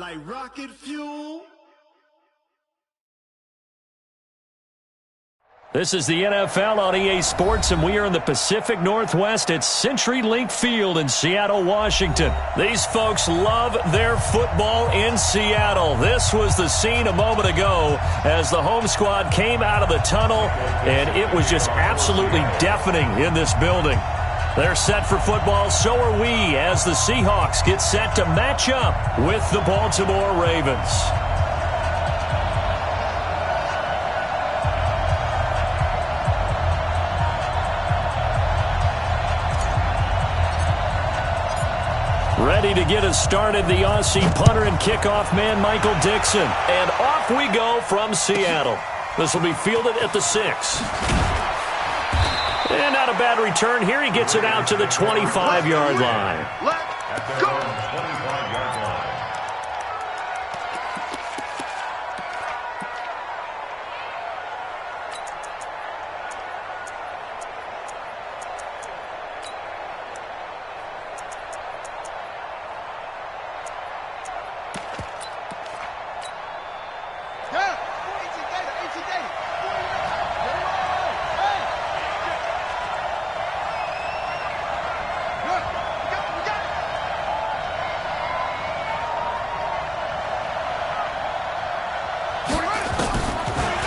like rocket fuel. This is the NFL on EA Sports, and we are in the Pacific Northwest at CenturyLink Field in Seattle, Washington. These folks love their football in Seattle. This was the scene a moment ago as the home squad came out of the tunnel, and it was just absolutely deafening in this building. They're set for football, so are we, as the Seahawks get set to match up with the Baltimore Ravens. Ready to get us started, the Aussie punter and kickoff man, Michael Dixon. And off we go from Seattle. This will be fielded at the 6. And not a bad return here. He gets it out to the 25-yard line. Let's go.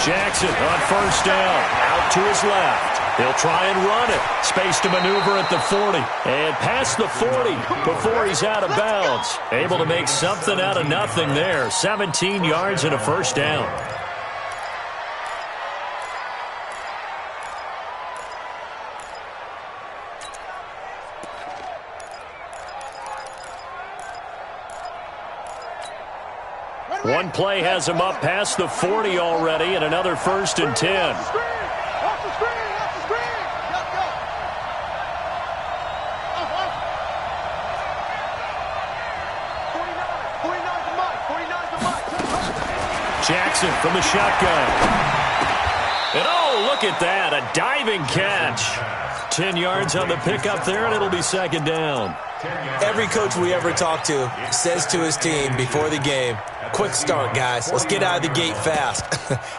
Jackson on first down, out to his left. He'll try and run it. Space to maneuver at the 40. And past the 40 before he's out of bounds. Able to make something out of nothing there. 17 yards and a first down. One play has him up past the 40 already, and another 1st and 10. Jackson from the shotgun. And oh, look at that, a diving catch. 10 yards on the pickup there, and it'll be 2nd down. Every coach we ever talk to says to his team before the game, quick start, guys. Let's get out of the gate fast.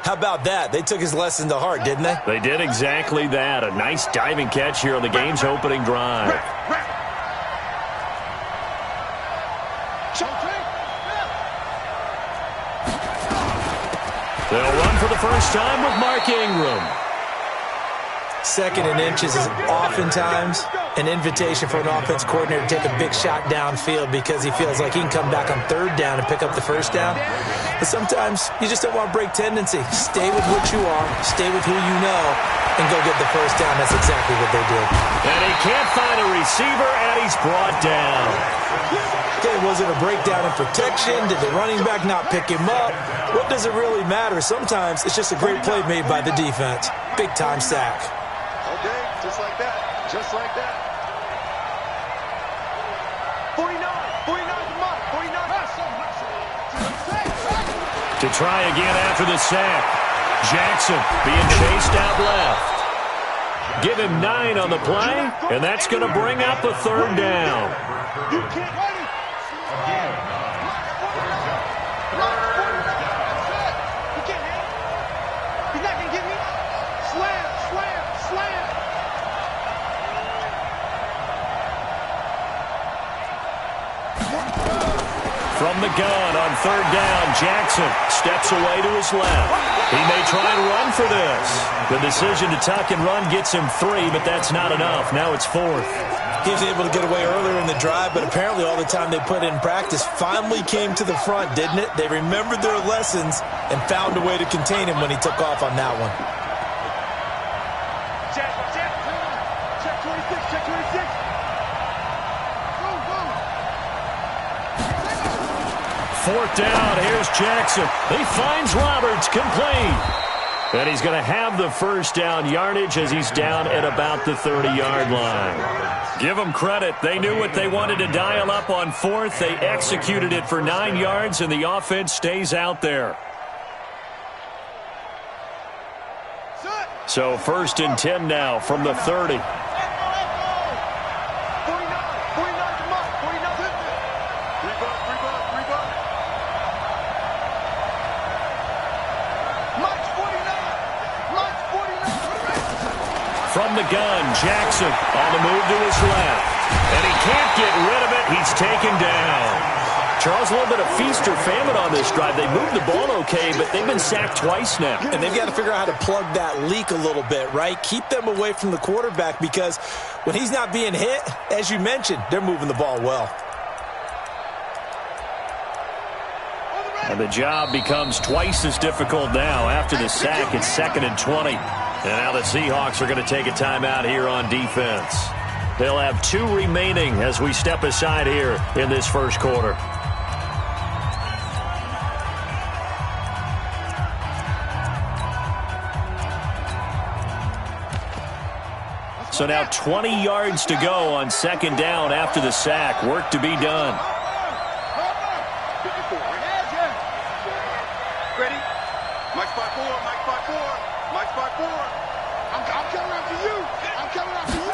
How about that? They took his lesson to heart, didn't they? They did exactly that. A nice diving catch here on the game's opening drive. They'll run for the first time with Mark Ingram. 2nd and inches is oftentimes an invitation for an offense coordinator to take a big shot downfield because he feels like he can come back on 3rd down and pick up the first down. But sometimes you just don't want to break tendency. Stay with what you are, stay with who you know, and go get the first down. That's exactly what they did. And he can't find a receiver, and he's brought down. Okay, was it a breakdown in protection? Did the running back not pick him up? What does it really matter? Sometimes it's just a great play made by the defense. Big-time sack. Okay, just like that. Just like that. 49 to Mike. 49. To try again after the sack. Jackson being chased out left. Give him 9 on the play, and that's going to bring up a 3rd down. You can't run it. You can't hit it. He's not going to get me. Slam. From the gun on 3rd down, Jackson steps away to his left. He may try and run for this. The decision to tuck and run gets him 3, but that's not enough. Now it's 4th. He was able to get away earlier in the drive, but apparently all the time they put in practice finally came to the front, didn't it? They remembered their lessons and found a way to contain him when he took off on that one. Check 26. Check 26. Go. 4th down, here's Jackson. He finds Roberts, complete. And he's going to have the first down yardage as he's down at about the 30-yard line. Give them credit. They knew what they wanted to dial up on 4th. They executed it for 9 yards, and the offense stays out there. So 1st and 10 now from the 30. From the gun, Jackson on the move to his left. And he can't get rid of it. He's taken down. Charles, a little bit of feast or famine on this drive. They moved the ball okay, but they've been sacked twice now. And they've got to figure out how to plug that leak a little bit, right? Keep them away from the quarterback because when he's not being hit, as you mentioned, they're moving the ball well. And the job becomes twice as difficult now. After the sack, it's 2nd and 20. And now the Seahawks are going to take a timeout here on defense. They'll have 2 remaining as we step aside here in this first quarter. So now 20 yards to go on 2nd down after the sack. Work to be done. Ready? Mike 5-4, Mike 5-4, Mike 5-4. I'm coming after you. I'm coming after you.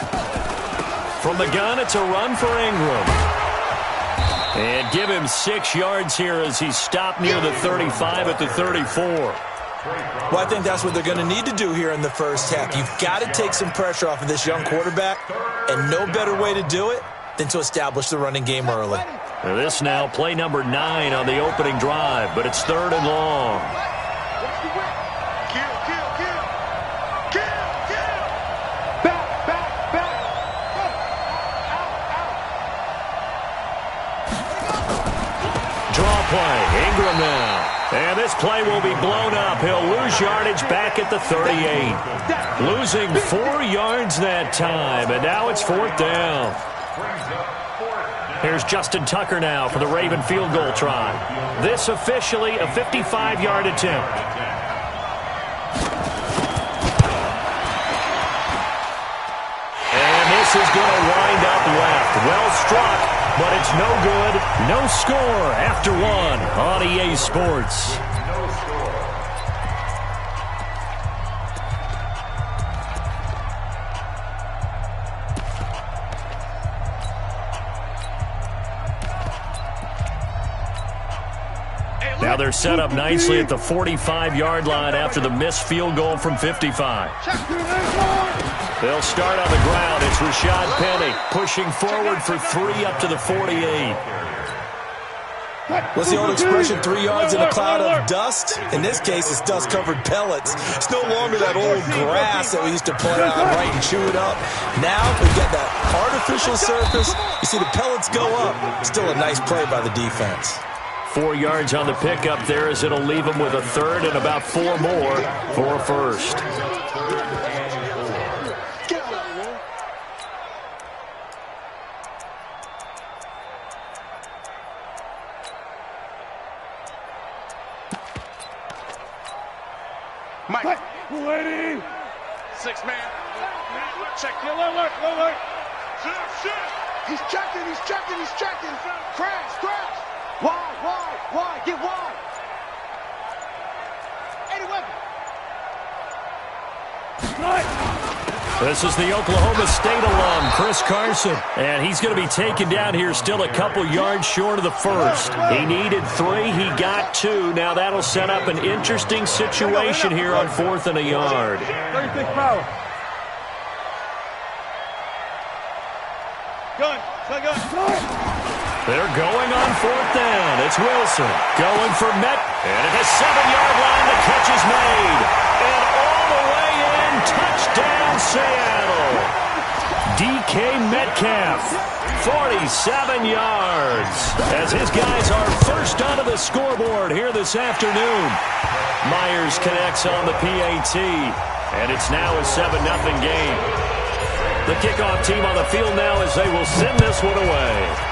From the gun, it's a run for Ingram. And give him 6 yards here as he's stopped near the 35 at the 34. Well, I think that's what they're going to need to do here in the first half. You've got to take some pressure off of this young quarterback, and no better way to do it than to establish the running game early. Now this now play number 9 on the opening drive, but it's 3rd and long. Kill. Back. Draw play. Ingram now. And this play will be blown up. He'll lose yardage back at the 38. Losing 4 yards that time, and now it's 4th down. Here's Justin Tucker now for the Raven field goal try. This officially a 55-yard attempt. And this is going to wind up left. Well struck, but it's no good. No score after 1 on EA Sports. Now they're set up nicely at the 45-yard line after the missed field goal from 55. They'll start on the ground. It's Rashad Penny pushing forward for 3 up to the 48. What's the old expression, 3 yards in a cloud of dust? In this case, it's dust-covered pellets. It's no longer that old grass that we used to play on, right, and chew it up. Now we've got that artificial surface. You see the pellets go up. Still a nice play by the defense. 4 yards on the pickup there as it'll leave them with a 3rd and about 4 more for a first. Mike. Waiting. 6 man. Check. Look. He's checking. Crash. Wide. Get wide. 80 weapon. This is the Oklahoma State alum, Chris Carson. And he's going to be taken down here still a couple yards short of the first. He needed 3. He got 2. Now that'll set up an interesting situation here on 4th and a yard. 36 power. Gun. They're going on 4th down. It's Wilson going for Met. And at the 7-yard line, the catch is made. And all the way in, touchdown Seattle. D.K. Metcalf, 47 yards. As his guys are first onto the scoreboard here this afternoon. Myers connects on the PAT. And it's now a 7-0 game. The kickoff team on the field now as they will send this one away.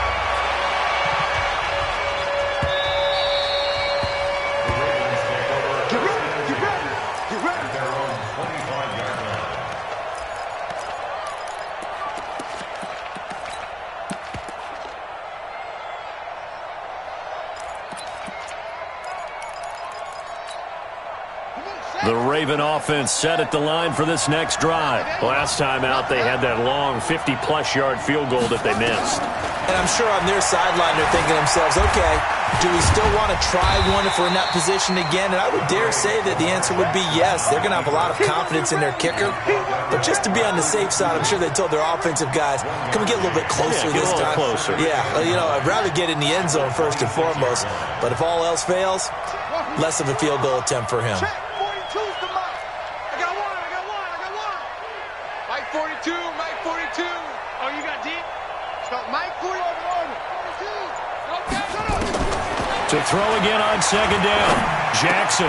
The Raven offense set at the line for this next drive. Last time out, they had that long 50-plus yard field goal that they missed. And I'm sure on their sideline they're thinking to themselves, okay, do we still want to try one if we're in that position again? And I would dare say that the answer would be yes. They're going to have a lot of confidence in their kicker. But just to be on the safe side, I'm sure they told their offensive guys, can we get a little bit closer this time? Closer. Yeah, I'd rather get in the end zone first and foremost. But if all else fails, less of a field goal attempt for him. Check, 42's the Mike. I got one. Mike 42, Mike 42. Oh, you got D? So Mike 42. To throw again on second down. Jackson.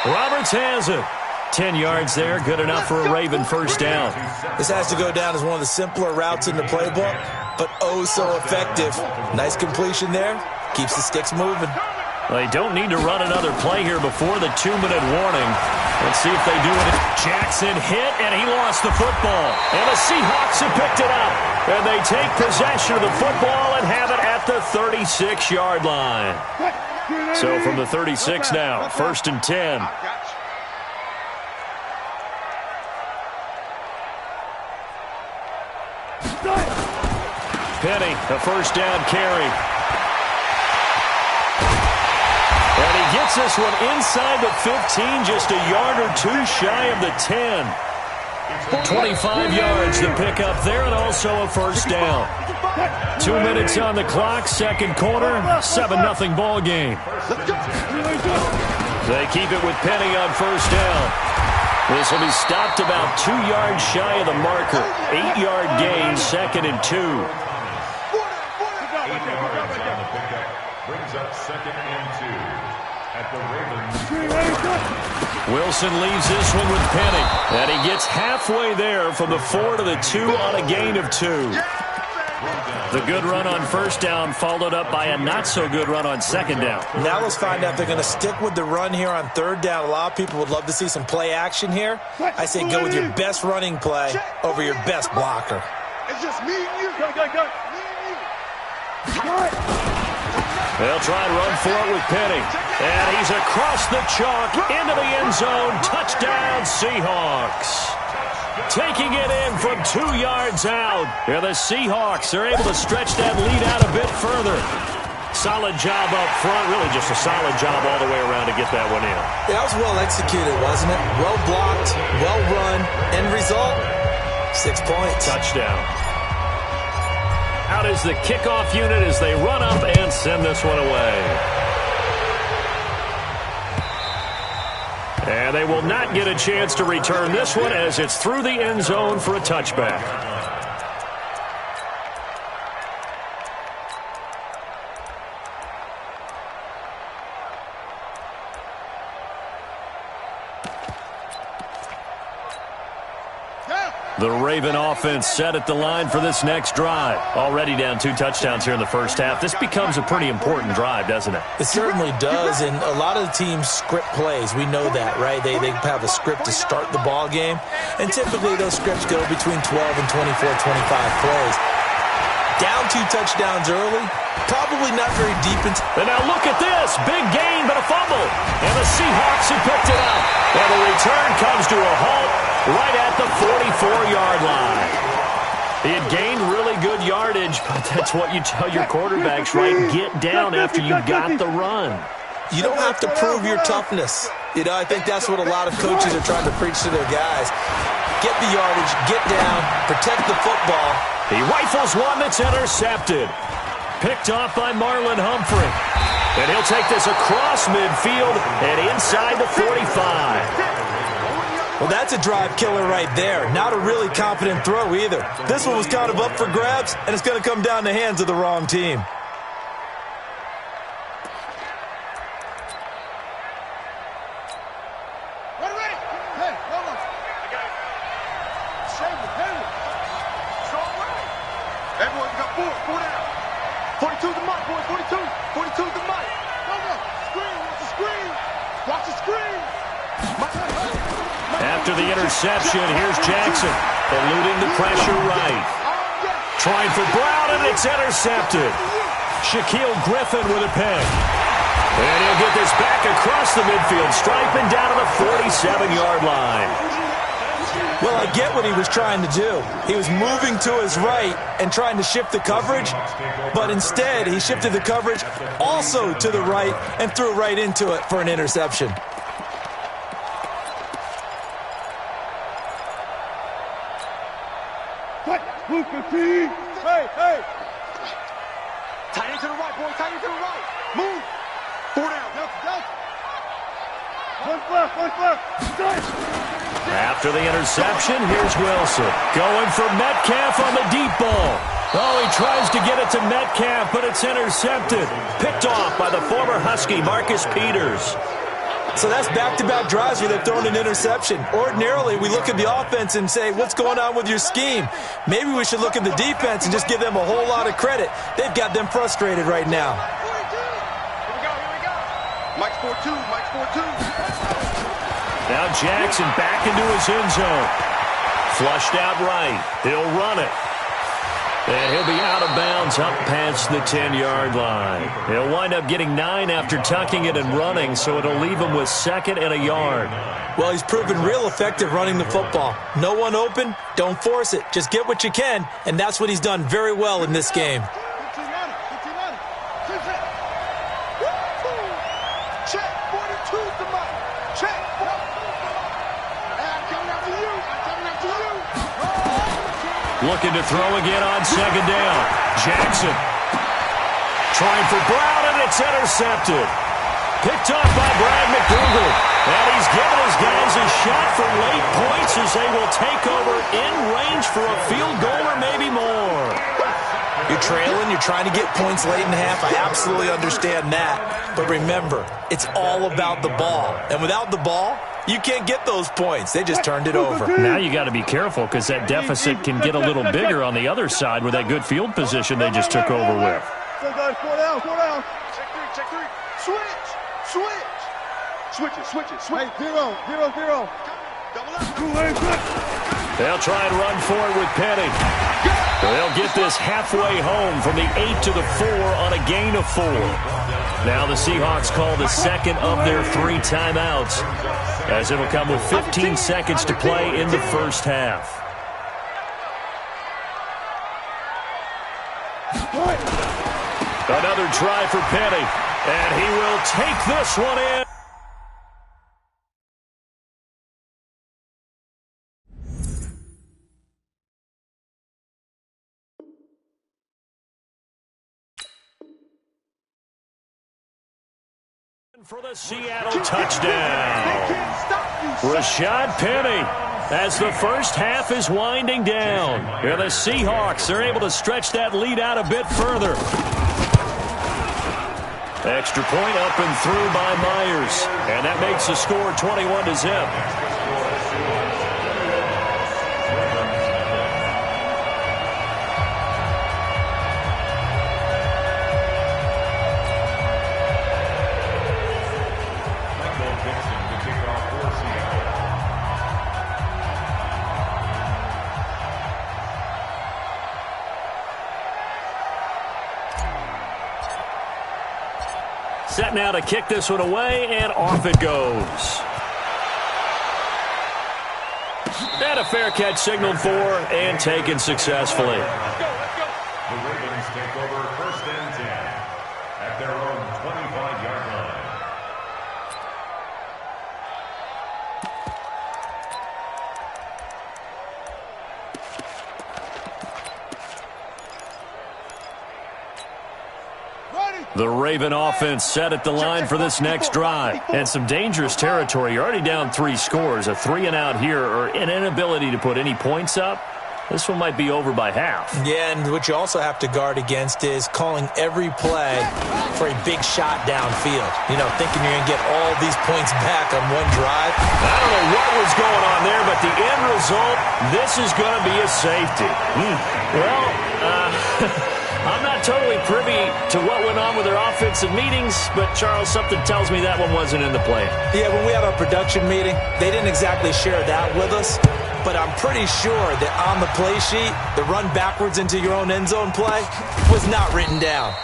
Roberts has it. 10 yards there. Good enough for a Raven first down. This has to go down as one of the simpler routes in the playbook, but oh so effective. Nice completion there. Keeps the sticks moving. They don't need to run another play here before the 2-minute warning. Let's see if they do it. Jackson hit, and he lost the football. And the Seahawks have picked it up. And they take possession of the football and have it at the 36-yard line. So from the 36 now, 1st and 10. Penny, a first down carry. And he gets this one inside the 15, just a yard or two shy of the 10. 25 yards to pick up there, and also a first down. 2 minutes on the clock, second quarter, 7-0 ball game. They keep it with Penny on first down. This will be stopped about 2 yards shy of the marker. 8-yard gain, 2nd and 2. Brings up 2nd and 2 at the Ravens. Wilson leaves this one with Penny. And he gets halfway there from the 4 to the 2 on a gain of 2. The good run on first down followed up by a not-so-good run on second down. Now let's find out if they're going to stick with the run here on third down. A lot of people would love to see some play action here. I say go with your best running play over your best blocker. It's just me and you. Go. They'll try and run for it with Penny. And he's across the chalk into the end zone. Touchdown, Seahawks. Taking it in from 2 yards out. And the Seahawks are able to stretch that lead out a bit further. Solid job up front. Really just a solid job all the way around to get that one in. Yeah, that was well executed, wasn't it? Well blocked, well run. End result, 6 points. Touchdown. Out is the kickoff unit as they run up and send this one away. And they will not get a chance to return this one as it's through the end zone for a touchback. The Raven offense set at the line for this next drive. Already down 2 touchdowns here in the first half. This becomes a pretty important drive, doesn't it? It certainly does, and a lot of the teams script plays. We know that, right? They have a script to start the ball game, and typically those scripts go between 12 and 24, 25 plays. Down 2 touchdowns early, probably not very deep into. And now look at this. Big gain, but a fumble. And the Seahawks have picked it up. And the return comes to a halt right at the 44-yard line. He had gained really good yardage, but that's what you tell your quarterbacks, right? Get down after you got the run. You don't have to prove your toughness. I think that's what a lot of coaches are trying to preach to their guys. Get the yardage, get down, protect the football. He rifles one that's intercepted. Picked off by Marlon Humphrey. And he'll take this across midfield and inside the 45. Well, that's a drive killer right there. Not a really confident throw either. This one was kind of up for grabs, and it's going to come down the hands of the wrong team. Everyone's got 4 down. 42's the Mike, boys. 42's the Mike. Watch the screen. Watch the screen. After the interception, here's Jackson, eluding the pressure right. Trying for Brown, and it's intercepted. Shaquille Griffin with a pick. And he'll get this back across the midfield stripe and down to the 47-yard line. Well, I get what he was trying to do. He was moving to his right and trying to shift the coverage, but instead he shifted the coverage also to the right and threw right into it for an interception. Hey, hey. Tight end to the right, boy. Tight end to the right. Move. 4 down. One left. After the interception, here's Wilson. Going for Metcalf on the deep ball. Oh, he tries to get it to Metcalf, but it's intercepted. Picked off by the former Husky, Marcus Peters. So that's back-to-back drives where they've thrown an interception. Ordinarily, we look at the offense and say, what's going on with your scheme? Maybe we should look at the defense and just give them a whole lot of credit. They've got them frustrated right now. Here we go. Mike's 4-2. Now Jackson back into his end zone. Flushed out right. He'll run it. And he'll be out of bounds up past the 10-yard line. He'll wind up getting 9 after tucking it and running, so it'll leave him with 2nd and a yard. Well, he's proven real effective running the football. No one open, don't force it. Just get what you can, and that's what he's done very well in this game. Check. 42's the money. Check. I'm coming after you. Looking to throw again on 2nd down. Jackson trying for Brown, and it's intercepted. Picked off by Brad McDougal. And he's given his guys a shot for late points as they will take over in range for a field goal or maybe more. You're trailing, you're trying to get points late in the half. I absolutely understand that. But remember, it's all about the ball. And without the ball, you can't get those points. They just turned it over. Now you got to be careful because that deficit can get a little bigger on the other side with that good field position they just took over with. 4 down. Check 3. Switch it. Hey, 0. Double up. They'll try and run for it with Penny. They'll get this halfway home from the 8 to the 4 on a gain of 4. Now the Seahawks call the 2nd of their 3 timeouts, as it'll come with 15 seconds to play in the first half. Another try for Penny, and he will take this one in. For the Seattle touchdown. Rashad Penny as the first half is winding down. And the Seahawks are able to stretch that lead out a bit further. Extra point up and through by Myers. And that makes the score 21-0. Set now to kick this one away, and off it goes. And a fair catch signaled for and taken successfully. The Ravens take over 1st and 10 at their own 25-yard line. The Raven offense set at the line for this next drive. And some dangerous territory. You're already down 3 scores. A 3-and-out here or an inability to put any points up. This one might be over by half. Yeah, and what you also have to guard against is calling every play for a big shot downfield. You know, thinking you're going to get all these points back on one drive. I don't know what was going on there, but the end result, this is going to be a safety. Well, I'm not totally privy to what went on with their offensive meetings, but, Charles, something tells me that one wasn't in the plan. Yeah, when we have our production meeting, they didn't exactly share that with us, but I'm pretty sure that on the play sheet, the run backwards into your own end zone play was not written down.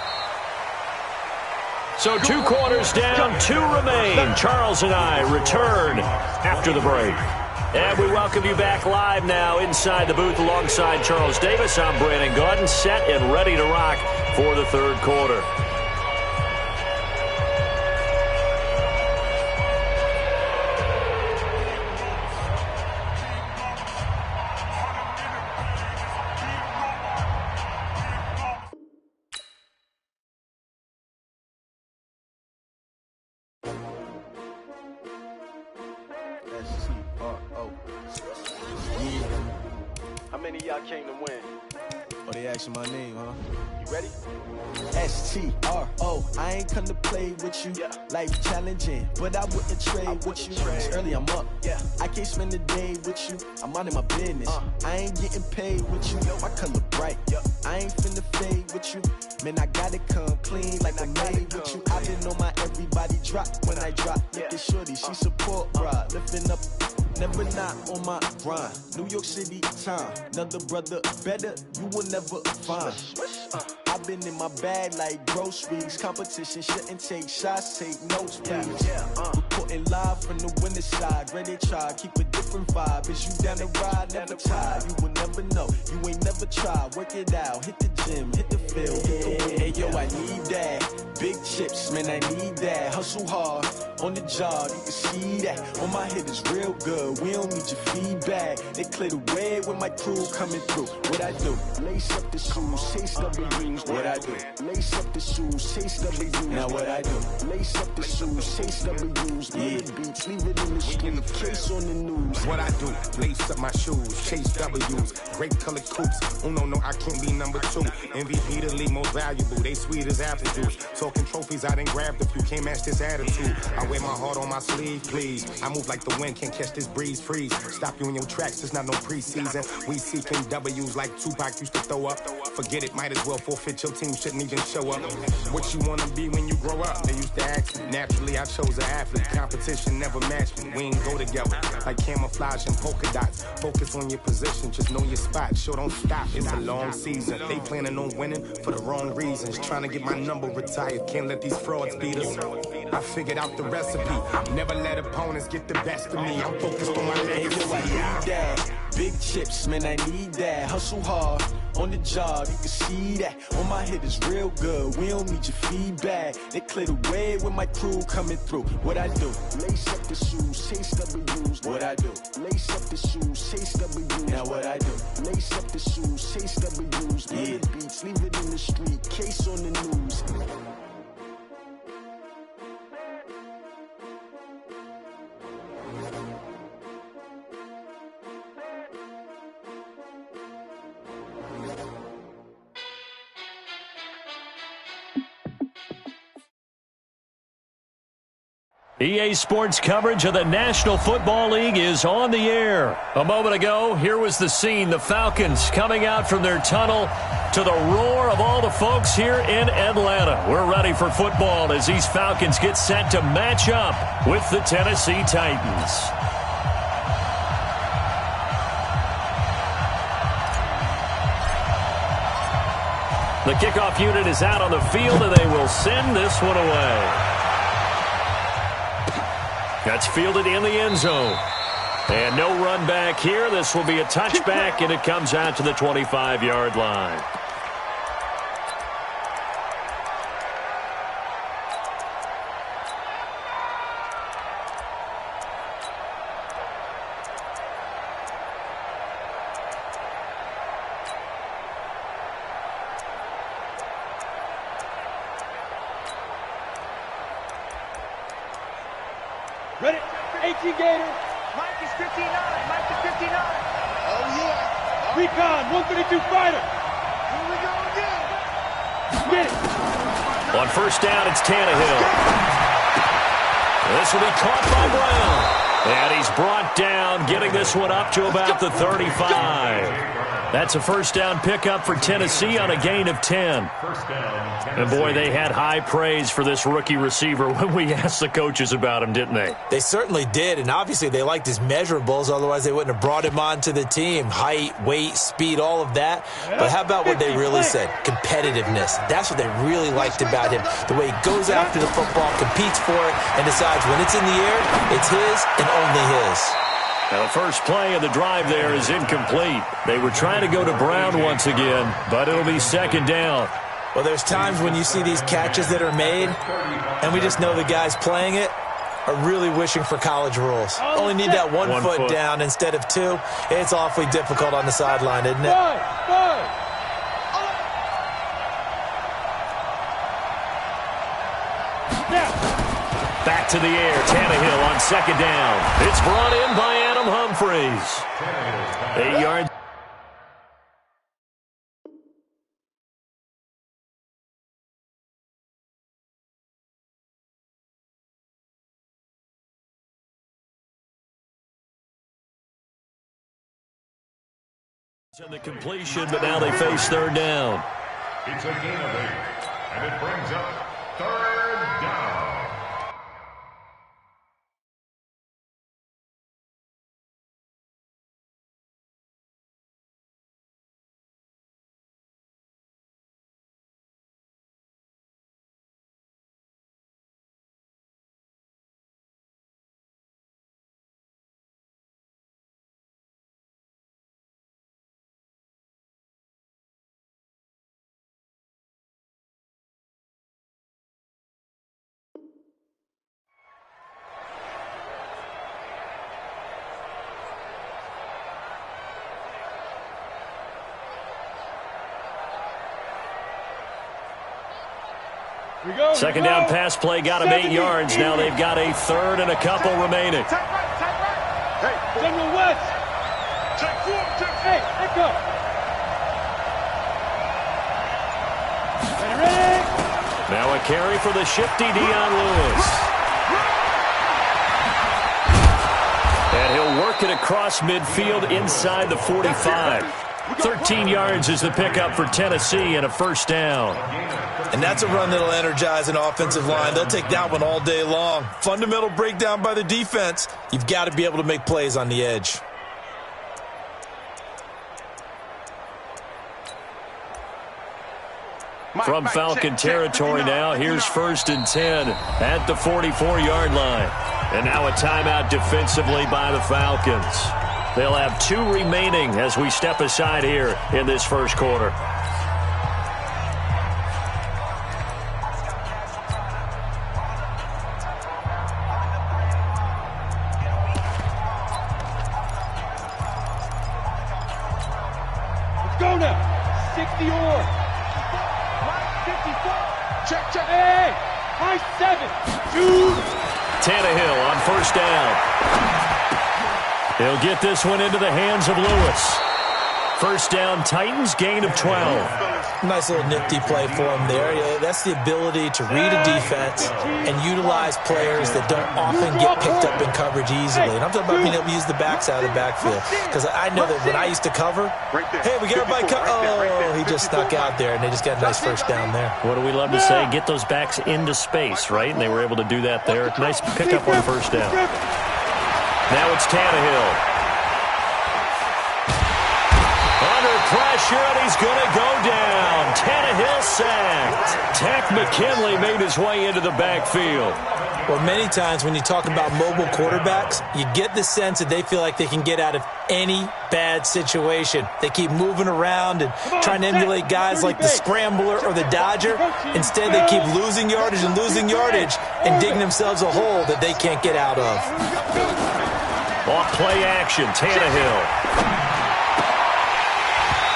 So 2 quarters down, 2 remain. Charles and I return after the break. And we welcome you back live now inside the booth alongside Charles Davis. I'm Brandon Gaudin, set and ready to rock for the third quarter. How many of y'all came to win? Oh, they asking my name, huh? You ready? S-T-R-O, I ain't come to play with you. Life challenging, but I wouldn't trade with you. It's early, I'm up. I can't spend the day with you. I'm minding my business. I ain't getting paid with you. My color bright. I ain't finna fade with you. Man, I gotta come clean like I made with you. I been on my everybody drop when I drop. Look at shorty, she support, bruh. Lifting up, never not on my grind. New York City time, another brother better, you will never find. I've been in my bag like groceries. Competition shouldn't take shots, take notes, please. Reporting live from the winter side. Ready to try, keep a different vibe. Is you down the ride, never tired. You will never know, you ain't never tried. Work it out, hit the gym, hit the field, hit the wind. Hey yo, I need that. Big chips, man, I need that. Hustle hard, on the job, you can see that. On my head is real good, we don't need your feedback. They clear the way when my crew coming through. What I do? Lace up the shoes, chase W's. What I do? Lace up the shoes, chase W's. Now what I do? Lace up the shoes, chase W's. Yeah, beats, leave it in the street, case on the news. What I do? Lace up my shoes, chase W's. Great colored coops. Oh no, I can't be number 2. MVP the league most valuable. They sweet as apple juice. Talking trophies, I done grabbed a few. Can't match this attitude. I wear my heart on my sleeve, please. I move like the wind, can't catch this breeze, freeze. Stop you in your tracks, it's not no preseason. We seeking W's like Tupac used to throw up. Forget it, might as well forfeit, your team shouldn't even show up. What you wanna be when you grow up? They used to ask me. Naturally, I chose an athlete. Competition never matched me. We ain't go together like camouflage and polka dots. Focus on your position, just know your spot. Sure, don't stop, it's a long season. They planning on winning for the wrong reasons. Trying to get my number retired, can't let these frauds beat us. I figured out the recipe. Never let opponents get the best of me. I'm focused on my legacy. I need that. Big chips, man, I need that. Hustle hard, on the job, you can see that. On my head is real good, we don't need your feedback. They clear the way when my crew coming through. What I do? Lace up the shoes, chase W's. What I do? Lace up the shoes, chase W's. Now what I do? Lace up the shoes, chase W's. Yeah, beats, leave it in the street, case on the news. EA Sports coverage of the National Football League is on the air. A moment ago, here was the scene. The Falcons coming out from their tunnel to the roar of all the folks here in Atlanta. We're ready for football as these Falcons get set to match up with the Tennessee Titans. The kickoff unit is out on the field, and they will send this one away. That's fielded in the end zone. And no run back here. This will be a touchback, and it comes out to the 25-yard line. Ready? 18 Gator. Mike is 59. Mike is 59. Oh, yeah. Recon, 132 fighter. Here we go again. Get it. On first down, it's Tannehill. This will be caught by Brown. And he's brought down, getting this one up to about the 35. That's a first down pickup for Tennessee on a gain of 10. And, boy, they had high praise for this rookie receiver when we asked the coaches about him, didn't they? They certainly did, and obviously they liked his measurables. Otherwise, they wouldn't have brought him onto the team. Height, weight, speed, all of that. But how about what they really said? Competitiveness. That's what they really liked about him. The way he goes after the football, competes for it, and decides when it's in the air, it's his and only his. Now, the first play of the drive there is incomplete. They were trying to go to Brown once again, but it'll be second down. Well, there's times when you see these catches that are made, and we just know the guys playing it are really wishing for college rules. Only need that one foot down instead of two. It's awfully difficult on the sideline, isn't it? Back to the air. Tannehill on second down. It's brought in by Adam Humphries. 8 yards. And the completion, but now they face third down. It's a gain of 8, and it brings up third down. Second down pass play got him 8 yards. Now they've got a third and a couple remaining. Hey, General West. Check 4, check 8. Echo. Ready? Now a carry for the shifty Dion Lewis. And he'll work it across midfield inside the 45. 13 yards is the pickup for Tennessee and a first down. And that's a run that'll energize an offensive line. They'll take that one all day long. Fundamental breakdown by the defense. You've got to be able to make plays on the edge. From Falcon territory now, here's 1st and 10 at the 44-yard line. And now a timeout defensively by the Falcons. They'll have 2 remaining as we step aside here in this first quarter. Let's go now. 60 or. Right 54. Check, check. Hey, high 7. 2. Tannehill on first down. He'll get this one into the hands of Lewis. First down, Titans, gain of 12. Nice little nifty play for him there. That's the ability to read a defense and utilize players that don't often get picked up in coverage easily. And I'm talking about being able to use the backs out of the backfield. Because I know that when I used to cover, hey, we got everybody oh, he just snuck out there, and they just got a nice first down there. What do we love to say? Get those backs into space, right? And they were able to do that there. Nice pickup on first down. Now it's Tannehill. Under pressure, and he's going to go down. Tannehill sacked. Tack McKinley made his way into the backfield. Well, many times when you talk about mobile quarterbacks, you get the sense that they feel like they can get out of any bad situation. They keep moving around and trying to emulate guys like the Scrambler or the Dodger. Instead, they keep losing yardage and digging themselves a hole that they can't get out of. Off play action, Tannehill.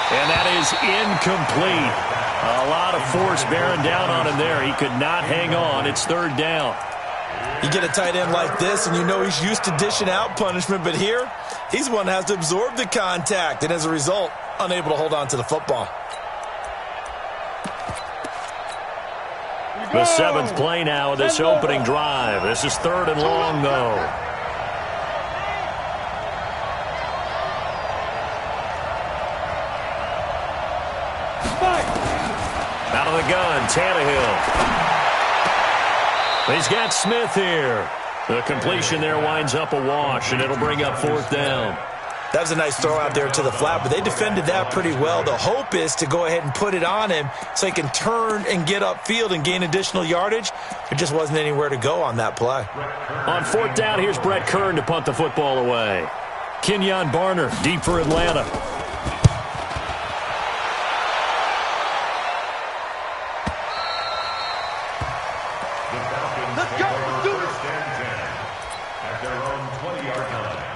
And that is incomplete. A lot of force bearing down on him there. He could not hang on. It's third down. You get a tight end like this, and you know he's used to dishing out punishment, but here, he's one that has to absorb the contact, and as a result, unable to hold on to the football. The 7th play now of this opening drive. This is third and long, though. Out of the gun, Tannehill. He's got Smith here. The completion there winds up a wash, and it'll bring up fourth down. That was a nice throw out there to the flat, but they defended that pretty well. The hope is to go ahead and put it on him so he can turn and get upfield and gain additional yardage. There just wasn't anywhere to go on that play. On fourth down, here's Brett Kern to punt the football away. Kenyon Barner, deep for Atlanta. Let's go. Let's do it. First and 10 at their own 20-yard line.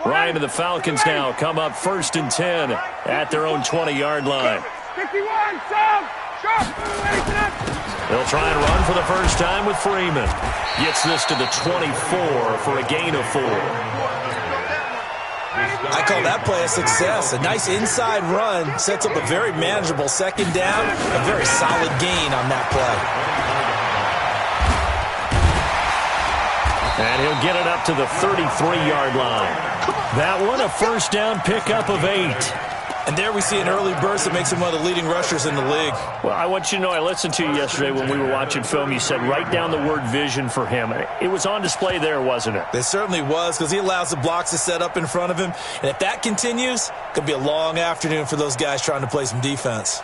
Ryan and the Falcons now come up 1st and 10 at their own 20-yard line. 51, Sam. Sharp. They'll try and run for the first time with Freeman. Gets this to the 24 for a gain of 4. I call that play a success. A nice inside run sets up a very manageable second down. A very solid gain on that play. And he'll get it up to the 33-yard line. That one, a first down pickup of 8. And there we see an early burst that makes him one of the leading rushers in the league. Well, I want you to know, I listened to you yesterday when we were watching film. You said write down the word vision for him. It was on display there, wasn't it? It certainly was, because he allows the blocks to set up in front of him. And if that continues, it could be a long afternoon for those guys trying to play some defense.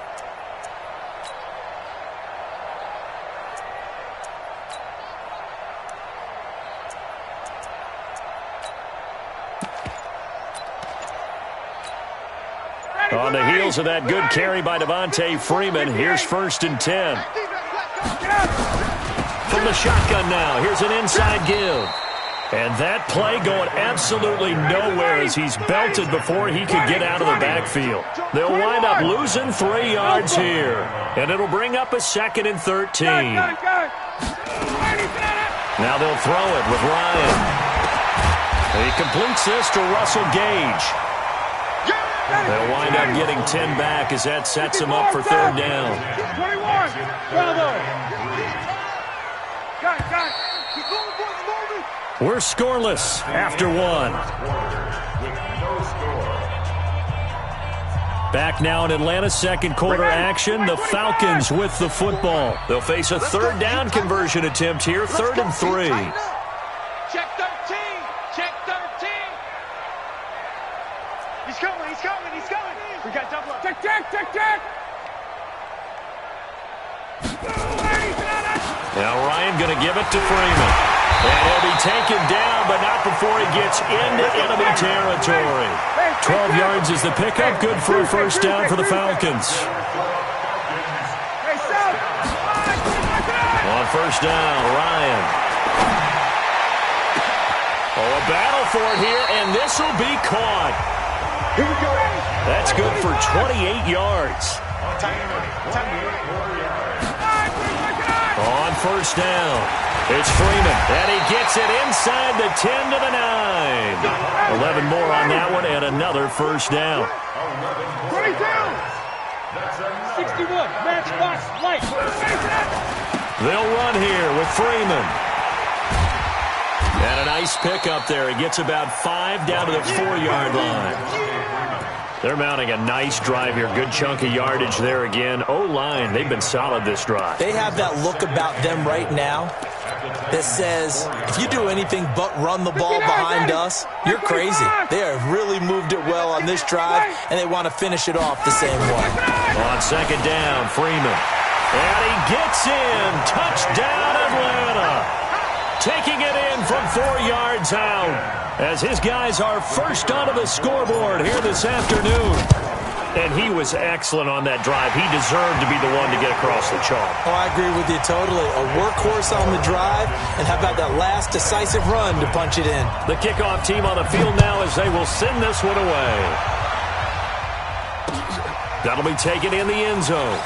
On the heels of that good carry by Devontae Freeman, here's 1st and 10. From the shotgun now, here's an inside give. And that play going absolutely nowhere as he's belted before he could get out of the backfield. They'll wind up losing 3 yards here. And it'll bring up a 2nd and 13. Now they'll throw it with Ryan. He completes this to Russell Gage. They'll wind up getting 10 back as that sets him up for 3rd down. 21. Bravo. Got it. Keep going, boys. We're scoreless after 1. Back now in Atlanta, 2nd quarter action. The Falcons with the football. They'll face a 3rd down conversion attempt here, 3rd and 3. Check 13. Check 13. He's coming. We got double up. Check. Now Ryan going to give it to Freeman. And he'll be taken down, but not before he gets into enemy territory. 12 yards is the pickup. Good for a first down for the Falcons. On first down, Ryan. Oh, a battle for it here, and this will be caught. Here we go. That's good for 28 yards. On first down, it's Freeman, and he gets it inside the 10 to the 9. 11 more on that one, and another first down. 22. 61. Matchbox light. They'll run here with Freeman. And a nice pickup there. He gets about 5 down to the 4-yard line. They're mounting a nice drive here. Good chunk of yardage there again. O-line, they've been solid this drive. They have that look about them right now that says, if you do anything but run the ball behind us, you're crazy. They have really moved it well on this drive, and they want to finish it off the same way. On 2nd down, Freeman. And he gets in. Touchdown, Atlanta. Taking it in from 4 yards out as his guys are first onto the scoreboard here this afternoon. And he was excellent on that drive. He deserved to be the one to get across the chalk. Oh, I agree with you totally. A workhorse on the drive, and how about that last decisive run to punch it in? The kickoff team on the field now as they will send this one away. That'll be taken in the end zone.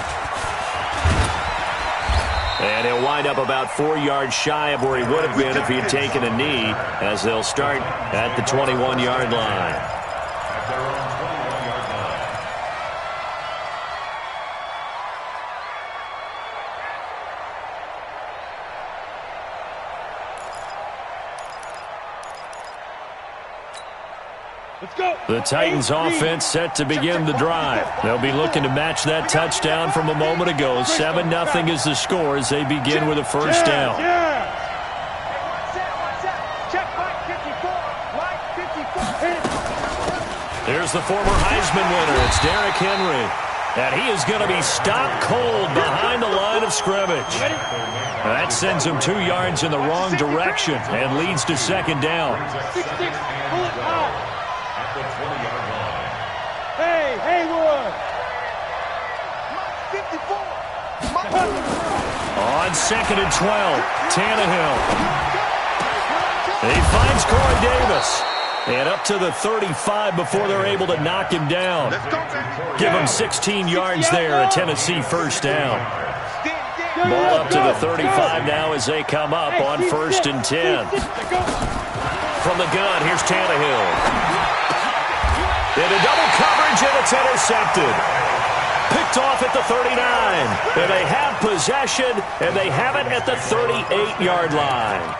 And he'll wind up about 4 yards shy of where he would have been if he had taken a knee, as they'll start at the 21-yard line. The Titans offense set to begin the drive. They'll be looking to match that touchdown from a moment ago. 7-0 is the score as they begin with a first down. Here's the former Heisman winner. It's Derrick Henry. And he is going to be stopped cold behind the line of scrimmage. That sends him 2 yards in the wrong direction and leads to second down. 6-6, pull it high. At the 20-yard line. Hey, Haywood. 54. On 2nd and 12, Tannehill. He finds Corey Davis. And up to the 35 before they're able to knock him down. Give him 16 yards there, a Tennessee first down. Ball up to the 35 now as they come up on 1st and 10. From the gun, here's Tannehill. Into double coverage, and it's intercepted. Picked off at the 39. And they have possession, and they have it at the 38-yard line.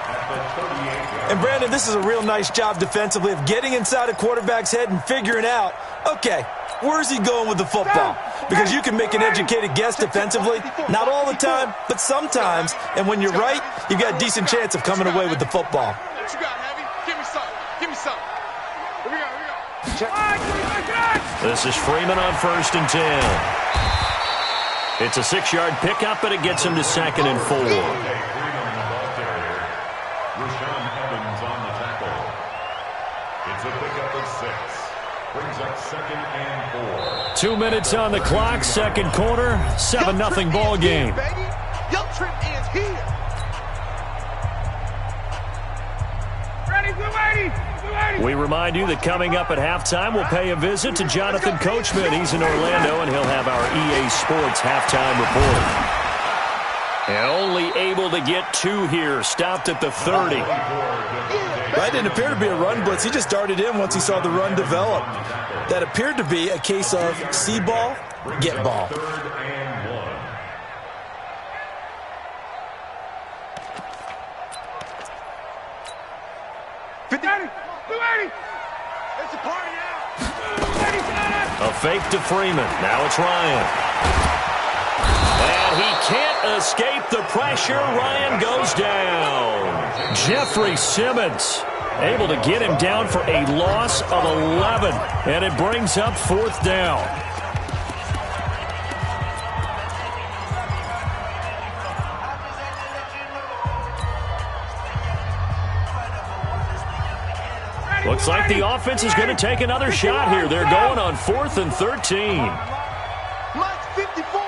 And, Brandon, this is a real nice job defensively of getting inside a quarterback's head and figuring out, okay, where's he going with the football? Because you can make an educated guess defensively, not all the time, but sometimes. And when you're right, you've got a decent chance of coming away with the football. What you got, Heavy? Give me some. Give me some. Here we go. This is Freeman on 1st and 10. It's a 6-yard pickup, but it gets him to 2nd and 4. It's a pickup of 6. Brings up 2nd and 4. 2 minutes on the clock, second quarter, 7-0 ball game. Your trip is here. Ready, we're ready. We remind you that coming up at halftime, we'll pay a visit to Jonathan Coachman. He's in Orlando, and he'll have our EA Sports halftime report. And only able to get 2 here, stopped at the 30. Right, didn't appear to be a run blitz. He just darted in once he saw the run develop. That appeared to be a case of see ball, get ball. 3rd and 1. It's a party now. A fake to Freeman. Now it's Ryan. And he can't escape the pressure. Ryan goes down. Jeffrey Simmons able to get him down for a loss of 11. And it brings up 4th down. Looks like the offense is going to take another shot here. They're going on 4th and 13. Mike's 54.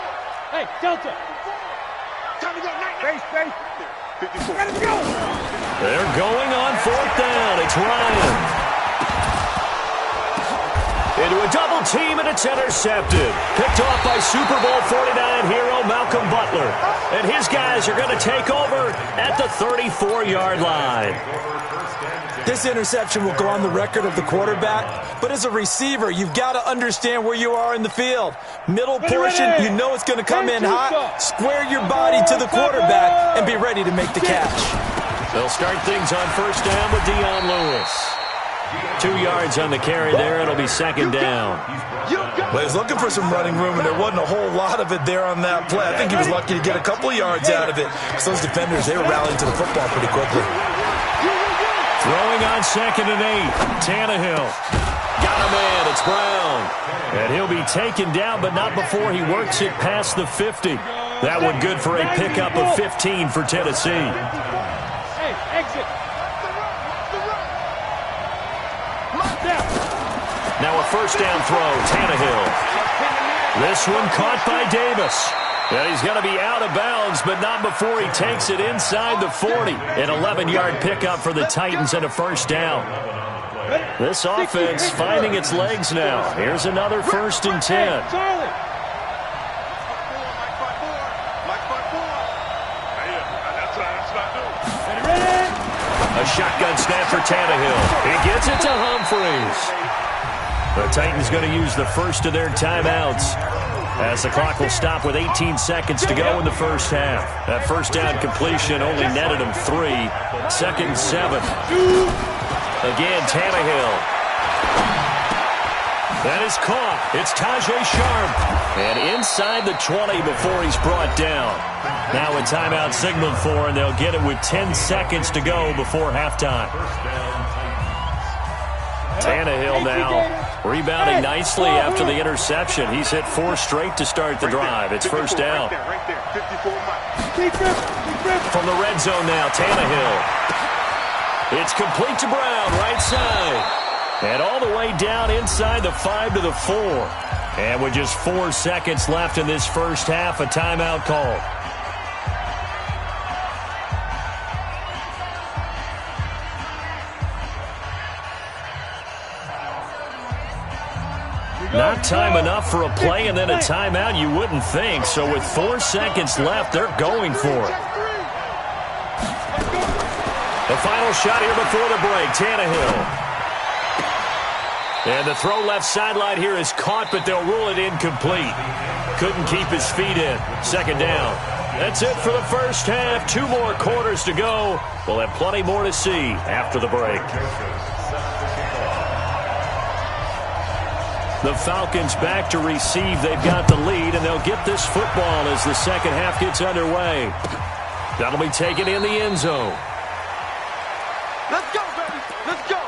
Hey, Delta. Time to go. Base. 54. Let's go. They're going on 4th down. It's Ryan. Into a double team, and it's intercepted. Picked off by Super Bowl 49 hero Malcolm Butler. And his guys are going to take over at the 34-yard line. This interception will go on the record of the quarterback, but as a receiver, you've got to understand where you are in the field. Middle portion, you know it's going to come in hot. Square your body to the quarterback and be ready to make the catch. They'll start things on 1st down with Dion Lewis. 2 yards on the carry there. It'll be 2nd down. Well, he was looking for some running room, and there wasn't a whole lot of it there on that play. I think he was lucky to get a couple of yards out of it. Because those defenders, they were rallying to the football pretty quickly. Throwing on 2nd and 8. Tannehill. Got a man. It's Brown. And he'll be taken down, but not before he works it past the 50. That one good for a pickup of 15 for Tennessee. Hey, exit. Now a 1st down throw. Tannehill. This one caught by Davis. And he's going to be out of bounds, but not before he takes it inside the 40. An 11-yard pickup for the Titans and a 1st down. This offense finding its legs now. Here's another 1st and 10. A shotgun snap for Tannehill. He gets it to Humphries. The Titans going to use the first of their timeouts, as the clock will stop with 18 seconds to go in the first half. That 1st down completion only netted him 3. 2nd and 7. Again, Tannehill. That is caught. It's Tajay Sharp. And inside the 20 before he's brought down. Now a timeout signaled for, and they'll get it with 10 seconds to go before halftime. Tannehill now rebounding nicely after the interception. He's hit 4 straight to start the drive. It's first down. Right there. 54 miles. From the red zone now, Tannehill. It's complete to Brown, right side. And all the way down inside the 5 to the 4. And with just 4 seconds left in this first half, a timeout called. Not time enough for a play and then a timeout, you wouldn't think. So with 4 seconds left, they're going for it. The final shot here before the break, Tannehill. And the throw left sideline here is caught, but they'll rule it incomplete. Couldn't keep his feet in. Second down. That's it for the first half. 2 more quarters to go. We'll have plenty more to see after the break. The Falcons back to receive. They've got the lead, and they'll get this football as the second half gets underway. That'll be taken in the end zone. Let's go, baby. Let's go.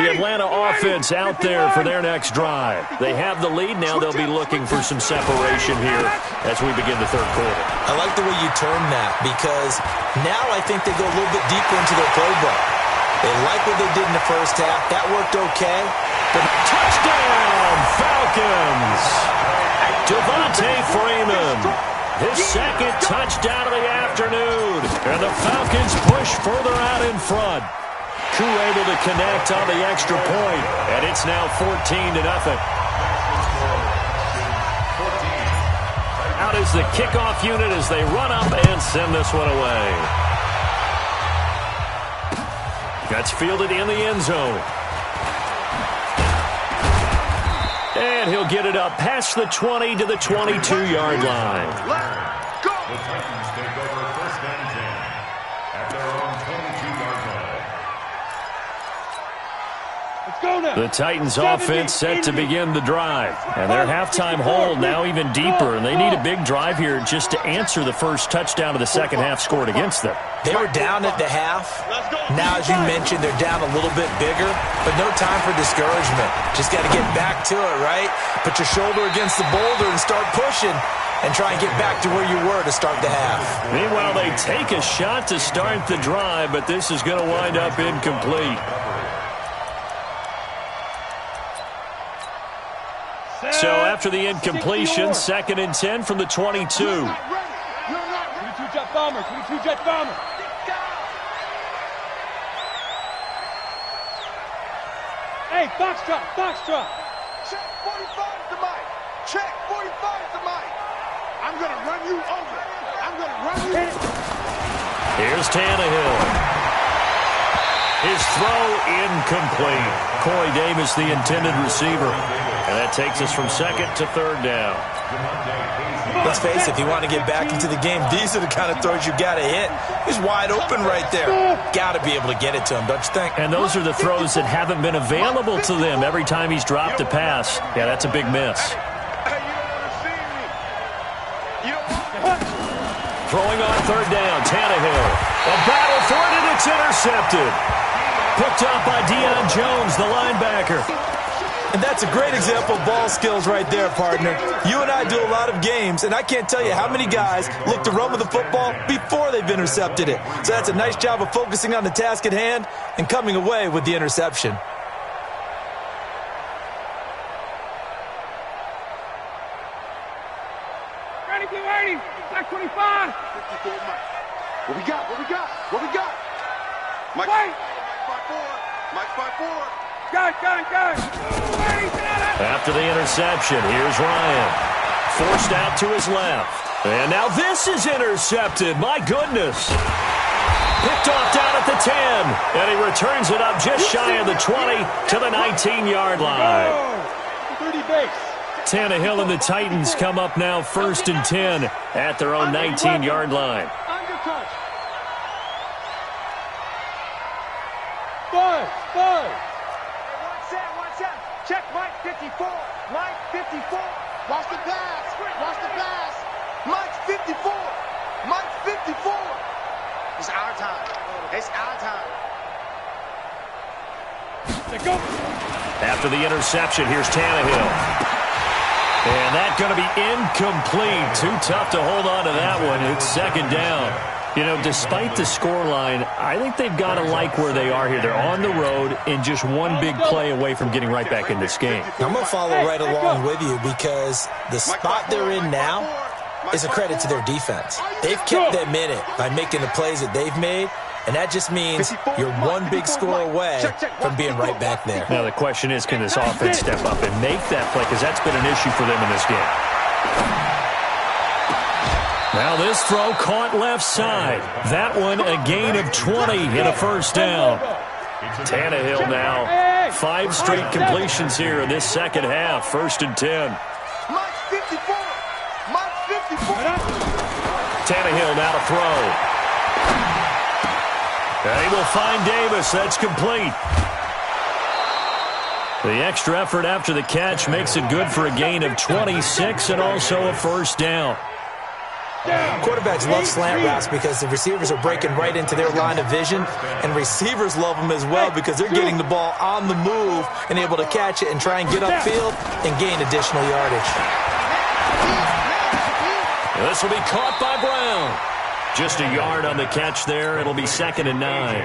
The Atlanta offense out there for their next drive. They have the lead. Now they'll be looking for some separation here as we begin the third quarter. I like the way you term that because now I think they go a little bit deeper into their playbook. They like what they did in the first half. That worked okay. But touchdown, Falcons! Devontae Freeman. His second touchdown of the afternoon. And the Falcons push further out in front. Crew able to connect on the extra point. And it's now 14-0. Out is the kickoff unit as they run up and send this one away. That's fielded in the end zone. And he'll get it up past the 20 to the 22-yard line. Let's go. The Titans take over first and 10 at their own 22-yard line. Let's go now. The Titans offense set to begin the drive. And their halftime hold now even deeper. And they need a big drive here just to answer the first touchdown of the second half scored against them. They were down at the half. Now, as you mentioned, they're down a little bit bigger, but no time for discouragement. Just got to get back to it, right? Put your shoulder against the boulder and start pushing and try and get back to where you were to start the half. Meanwhile, they take a shot to start the drive, but this is going to wind up incomplete. So after the incompletion, 2nd and 10 from the 22. 22 jet bomber, 22 jet bomber. Hey, foxtrot, foxtrot. Check 45 to Mike. Check 45 to Mike. I'm going to run you over. I'm going to run you over. Here's Tannehill. His throw incomplete. Corey Davis, the intended receiver. And that takes us from 2nd to 3rd down. Let's face it, if you want to get back into the game, these are the kind of throws you got to hit. He's wide open right there. Got to be able to get it to him, don't you think? And those are the throws that haven't been available to them every time he's dropped a pass. Yeah, that's a big miss. Throwing on 3rd down, Tannehill. A battle for it, and it's intercepted. Picked up by Deion Jones, the linebacker. And that's a great example of ball skills right there, partner. You and I do a lot of games, and I can't tell you how many guys look to run with the football before they've intercepted it. So that's a nice job of focusing on the task at hand and coming away with the interception. Ready, blue 80. Black 25. 54 Mike. What we got? What we got? What we got? Mike. Wait. Mike 5-4. Go. After the interception, here's Ryan. Forced out to his left. And now this is intercepted. My goodness. Picked off down at the 10. And he returns it up just shy of the 20 to the 19-yard line. 30 base. Tannehill and the Titans come up now 1st and 10 at their own 19-yard line. Undercut. 5. Watch out. Check Mike 54. Mike 54. Watch the pass. Watch the pass. Mike 54. Mike 54. It's our time. It's our time. Go. After the interception, here's Tannehill. And that's going to be incomplete. Too tough to hold on to that one. It's second down. You know, despite the scoreline, I think they've got to like where they are here. They're on the road and just one big play away from getting right back in this game. I'm going to follow right along with you because the spot they're in now is a credit to their defense. They've kept them in it by making the plays that they've made, and that just means you're one big score away from being right back there. Now the question is, can this offense step up and make that play? Because that's been an issue for them in this game. Now this throw caught left side. That one a gain of 20 and a first down. Tannehill now 5 straight completions here in this second half. 1st and 10. Mike 54. Mike 54. Tannehill now to throw. And he will find Davis. That's complete. The extra effort after the catch makes it good for a gain of 26 and also a first down. Quarterbacks love slant routes because the receivers are breaking right into their line of vision, and receivers love them as well because they're getting the ball on the move and able to catch it and try and get upfield and gain additional yardage. This will be caught by Brown. Just a yard on the catch there. It'll be 2nd and 9.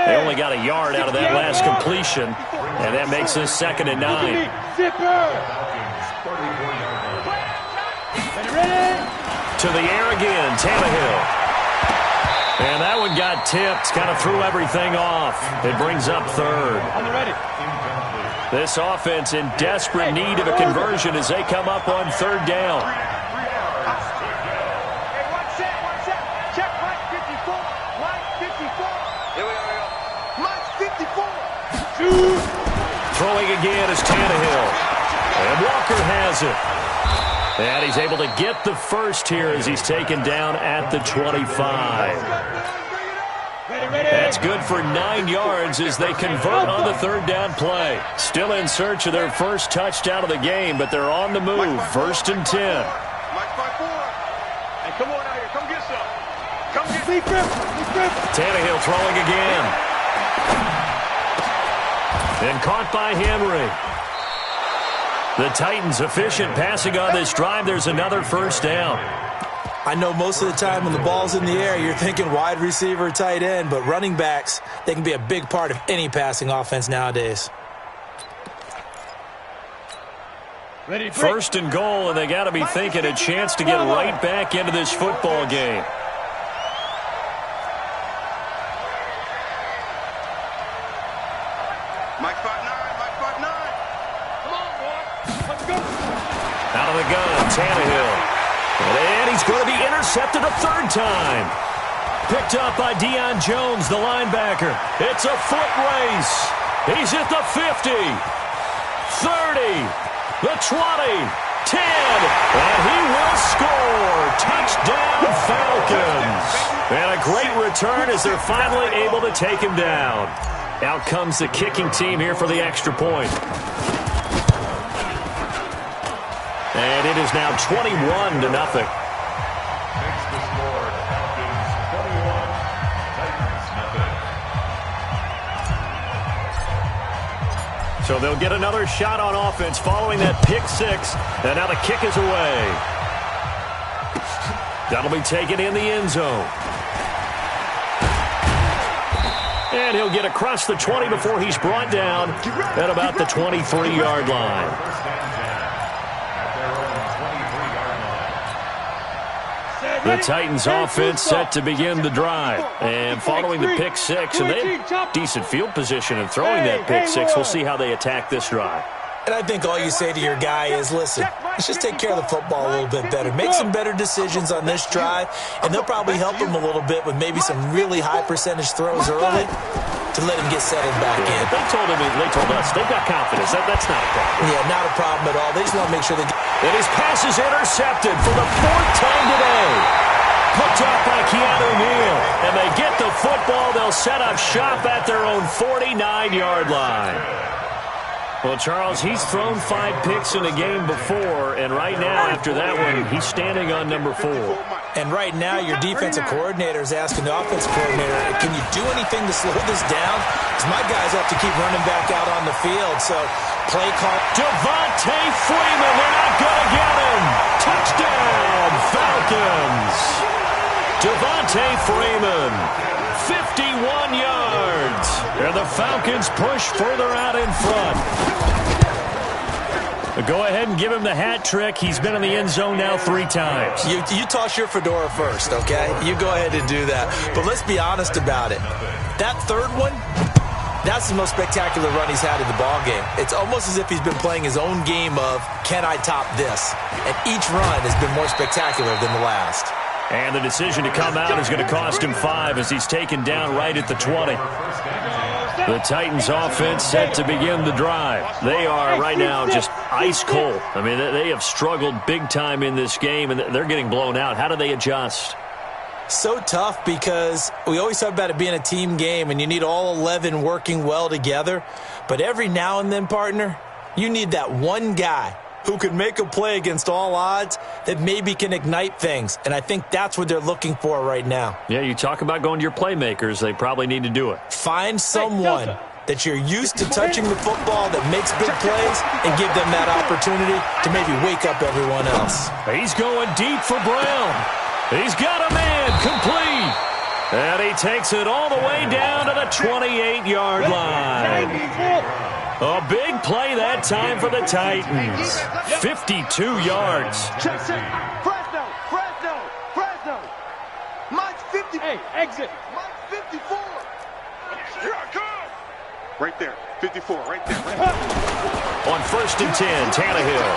They only got a yard out of that last completion, and that makes this 2nd and 9. To the air again, Tannehill. And that one got tipped, kind of threw everything off. It brings up 3rd. This offense in desperate need of a conversion as they come up on 3rd down. Check Mike 54. Mike 54. Here we go. Mike 54. Throwing again is Tannehill. And Walker has it. And he's able to get the first here as he's taken down at the 25. That's good for 9 yards as they convert on the 3rd down play. Still in search of their first touchdown of the game, but they're on the move. 1st and 10. Mike 54. Hey, come on out here. Come get some. Come get me. Tannehill throwing again. And caught by Henry. The Titans efficient passing on this drive. There's another first down. I know most of the time when the ball's in the air, you're thinking wide receiver, tight end, but running backs, they can be a big part of any passing offense nowadays. 1st and goal, and they got to be thinking a chance to get right back into this football game. Mike 59. Mike 59. Come on, boy. Let's go. Out of the gun, Tannehill. And he's going to be intercepted a 3rd time. Picked up by Deion Jones, the linebacker. It's a foot race. He's at the 50, 30, the 20, 10, and he will score. Touchdown, Falcons. And a great return as they're finally able to take him down. Out comes the kicking team here for the extra point. And it is now 21-0. Makes the score, Falcons 21, Titans nothing. So they'll get another shot on offense following that pick 6. And now the kick is away. That'll be taken in the end zone. And he'll get across the 20 before he's brought down at about the 23-yard line. The Titans offense set to begin the drive. And following the pick 6, and they have decent field position in throwing that pick 6. We'll see how they attack this drive. And I think all you say to your guy is, listen, let's just take care of the football a little bit better. Make some better decisions on this drive, and they'll probably help him a little bit with maybe some really high percentage throws early to let him get settled back in. They told us they've got confidence. That's not a problem. Yeah, not a problem at all. They just want to make sure they get... And his pass is intercepted for the 4th time today. Picked up by Keanu Neal. And they get the football. They'll set up shop at their own 49-yard line. Well, Charles, he's thrown 5 picks in a game before, and right now, after that one, he's standing on number 4. And right now, your defensive coordinator is asking the offensive coordinator, can you do anything to slow this down? Because my guys have to keep running back out on the field. So, play call. Devontae Freeman, they're not going to get him. Touchdown, Falcons. Devontae Freeman, 51 yards. And the Falcons push further out in front. Go ahead and give him the hat trick. He's been in the end zone now 3 times. You toss your fedora first, okay? You go ahead and do that. But let's be honest about it. That third one, that's the most spectacular run he's had in the ballgame. It's almost as if he's been playing his own game of, can I top this? And each run has been more spectacular than the last. And the decision to come out is going to cost him 5 as he's taken down right at the 20. The Titans offense set to begin the drive. They are right now just ice cold. I mean, they have struggled big time in this game, and they're getting blown out. How do they adjust? So tough because we always talk about it being a team game, and you need all 11 working well together. But every now and then, partner, you need that one guy who can make a play against all odds that maybe can ignite things. And I think that's what they're looking for right now. Yeah, you talk about going to your playmakers. They probably need to do it. Find someone that you're used to touching the football that makes big plays and give them that opportunity to maybe wake up everyone else. He's going deep for Brown. He's got a man complete. And he takes it all the way down to the 28-yard line. A big play that time for the Titans. 52 yards. Fresno. Mine's 50. Hey, exit. Mine's 54. Here I come. Right there. 54. Right there. On 1st and 10, Tannehill.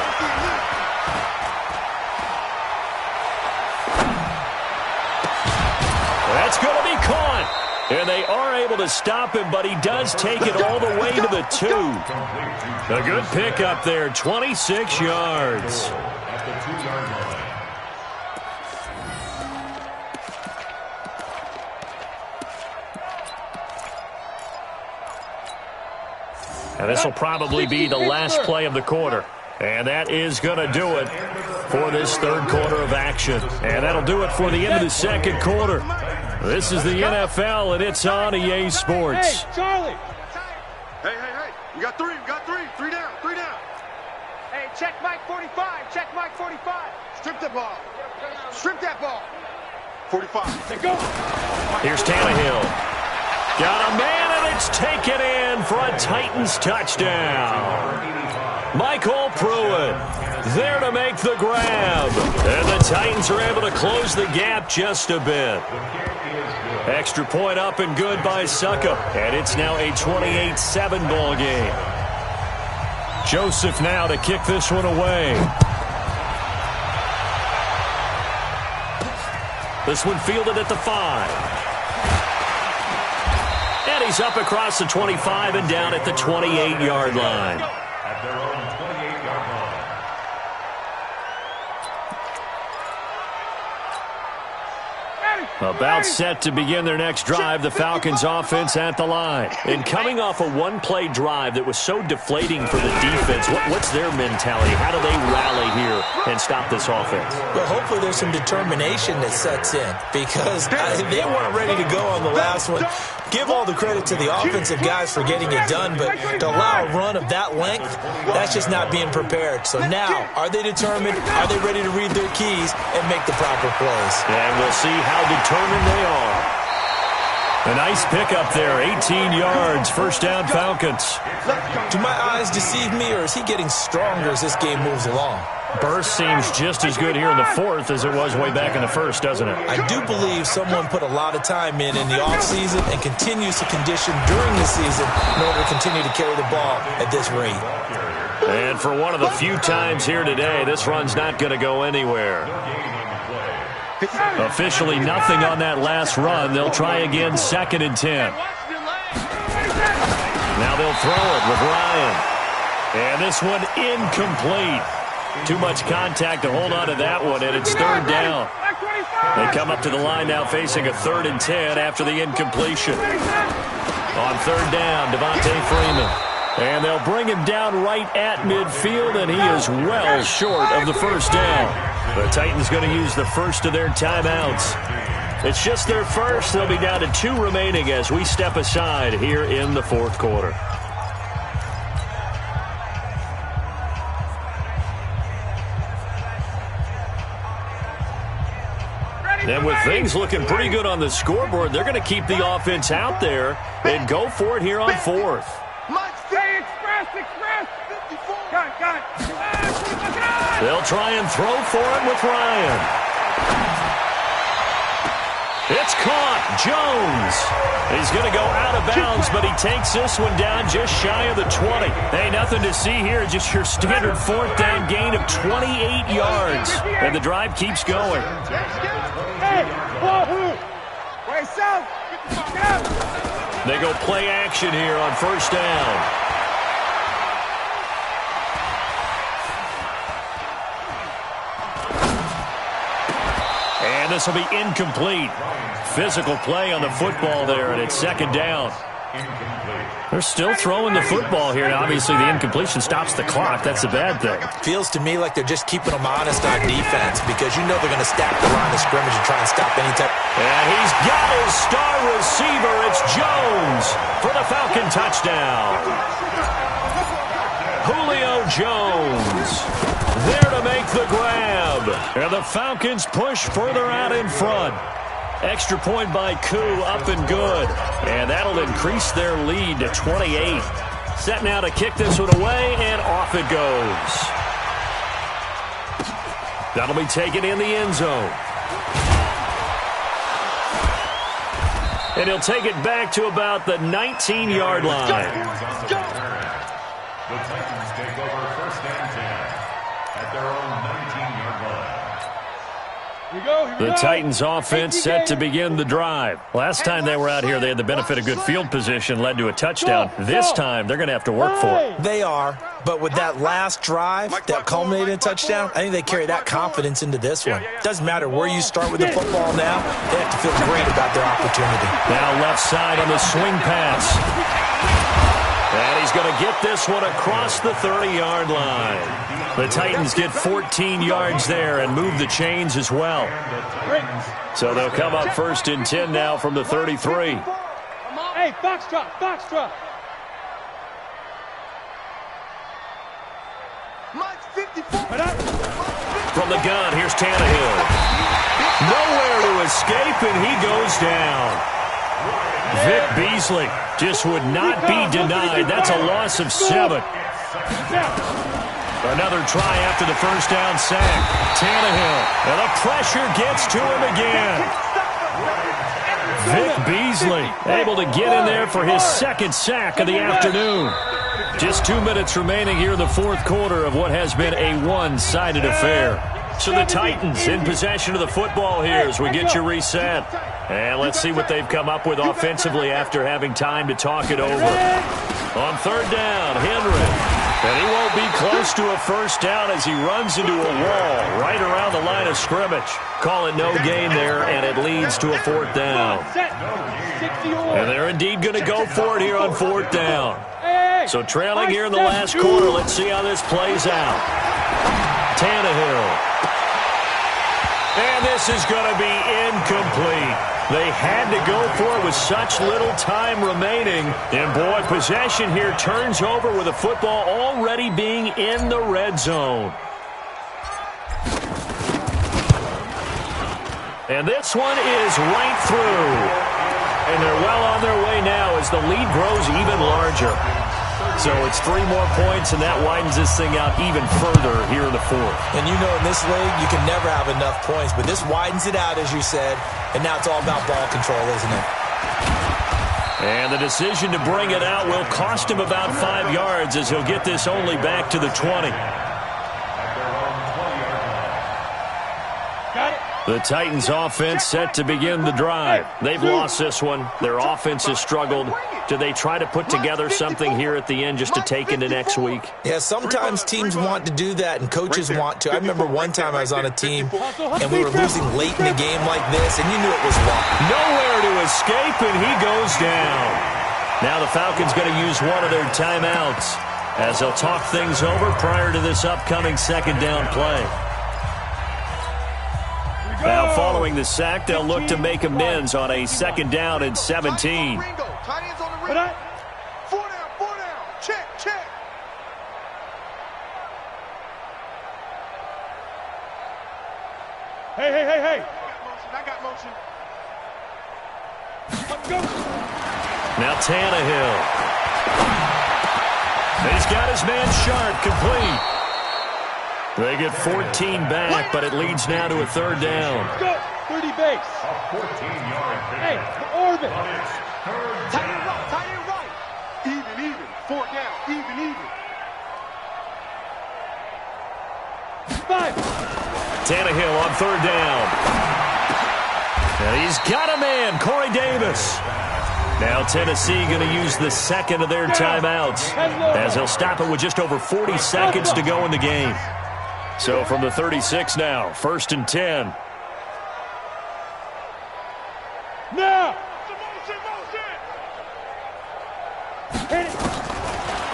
That's going to be caught. And they are able to stop him, but he does take it all the way to the 2. A good pickup there, 26 yards. At the 2-yard line. And this will probably be the last play of the quarter. And that is going to do it for this third quarter of action. And that'll do it for the end of the second quarter. This is the NFL, and it's on EA Sports. Hey, Charlie. Hey. We got 3. 3 down. Hey, check Mike 45. Check Mike 45. Strip that ball. 45. Let go. Here's Tannehill. Got a man, and it's taken in for a Titans touchdown. Michael Pruitt there to make the grab. And the Titans are able to close the gap just a bit. Extra point up and good by Suckup. And it's now a 28-7 ball game. Joseph now to kick this one away. This one fielded at the 5. And he's up across the 25 and down at the 28-yard line. At their own 28-yard line. About set to begin their next drive, the Falcons offense at the line. And coming off a one-play drive that was so deflating for the defense, what's their mentality? How do they rally here and stop this offense? Well, hopefully there's some determination that sets in because they weren't ready to go on the last one. Give all the credit to the offensive guys for getting it done, but to allow a run of that length, that's just not being prepared. So now, are they determined? Are they ready to read their keys and make the proper plays? And we'll see how determined they are. A nice pickup there, 18 yards, first down Falcons. Do my eyes deceive me, or is he getting stronger as this game moves along? Burst seems just as good here in the fourth as it was way back in the first, doesn't it? I do believe someone put a lot of time in the offseason and continues to condition during the season in order to continue to carry the ball at this rate. And for one of the few times here today, this run's not going to go anywhere. Officially nothing on that last run. They'll try again, 2nd and 10. Now they'll throw it with Ryan. And this one incomplete. Too much contact to hold on to that one, and it's 3rd down. They come up to the line now facing a 3rd and 10 after the incompletion. On 3rd down, Devontae Freeman. And they'll bring him down right at midfield, and he is well short of the first down. The Titans going to use the first of their timeouts. It's just their first. They'll be down to 2 remaining as we step aside here in the fourth quarter. And with things looking pretty good on the scoreboard, they're going to keep the offense out there and go for it here on fourth. Hey, express. Got it. They'll try and throw for it with Ryan. It's caught. Jones. He's going to go out of bounds, but he takes this one down just shy of the 20. Hey, nothing to see here. Just your standard fourth down gain of 28 yards. And the drive keeps going. They go play action here on first down. And this will be incomplete. Physical play on the football there, and it's second down. They're still throwing the football here. Obviously, the incompletion stops the clock. That's the bad thing. Feels to me like they're just keeping them honest on defense because you know they're going to stack the line of scrimmage and try and stop any type. And he's got his star receiver. It's Jones for the Falcon touchdown. Julio Jones there to make the grab. And the Falcons push further out in front. Extra point by Koo, up and good. And that'll increase their lead to 28. Set now to kick this one away, and off it goes. That'll be taken in the end zone. And he'll take it back to about the 19-yard line. The Titans take over first and 10 at their own 19-yard line. The Titans offense set to begin the drive. Last time they were out here, they had the benefit of good field position, led to a touchdown. This time, they're going to have to work for it. They are, but with that last drive that culminated in a touchdown, I think they carry that confidence into this one. Doesn't matter where you start with the football now, they have to feel great about their opportunity. Now left side on the swing pass. And he's going to get this one across the 30-yard line. The Titans get 14 yards there and move the chains as well. So they'll come up first and 10 now from the 33. Hey, foxtrot. From the gun, here's Tannehill. Nowhere to escape, and he goes down. Vic Beasley just would not be denied. That's a loss of 7. Another try after the first down sack. Tannehill, and the pressure gets to him again. Vic Beasley able to get in there for his second sack of the afternoon. Just 2 minutes remaining here in the fourth quarter of what has been a one-sided affair. So the Titans in possession of the football here as we get you reset. And let's see what they've come up with offensively after having time to talk it over. On third down, Henry. And he won't be close to a first down as he runs into a wall right around the line of scrimmage. Call it no gain there, and it leads to a fourth down. And they're indeed going to go for it here on fourth down. So trailing here in the last quarter, let's see how this plays out. Tannehill. And this is going to be incomplete. They had to go for it with such little time remaining. And, boy, possession here turns over with the football already being in the red zone. And this one is right through. And they're well on their way now as the lead grows even larger. So it's 3 more points, and that widens this thing out even further here in the fourth. And you know in this league, you can never have enough points, but this widens it out, as you said, and now it's all about ball control, isn't it? And the decision to bring it out will cost him about 5 yards as he'll get this only back to the 20. The Titans offense set to begin the drive. They've lost this one. Their offense has struggled. Do they try to put together something here at the end just to take into next week? Yeah, sometimes teams want to do that and coaches want to. I remember one time I was on a team and we were losing late in a game like this and you knew it was luck. Nowhere to escape and he goes down. Now the Falcons going to use one of their timeouts as they'll talk things over prior to this upcoming second down play. following the sack. They'll look to make amends on a 2nd down and 17. Four down. Check. Hey. I got motion. Let's go. Now Tannehill. He's got his man Sharp complete. They get 14 back, but it leads now to a 3rd down. Go. 30 base. A 14-yard pickup. Hey, orbit. But it's 3rd Tight down. end right. Even. 4 down. Even. 5. Tannehill on 3rd down. And he's got a man, Corey Davis. Now Tennessee going to use the 2nd of their timeouts as he'll stop it with just over 40 seconds to go in the game. So from the 36 now, 1st and 10. Now.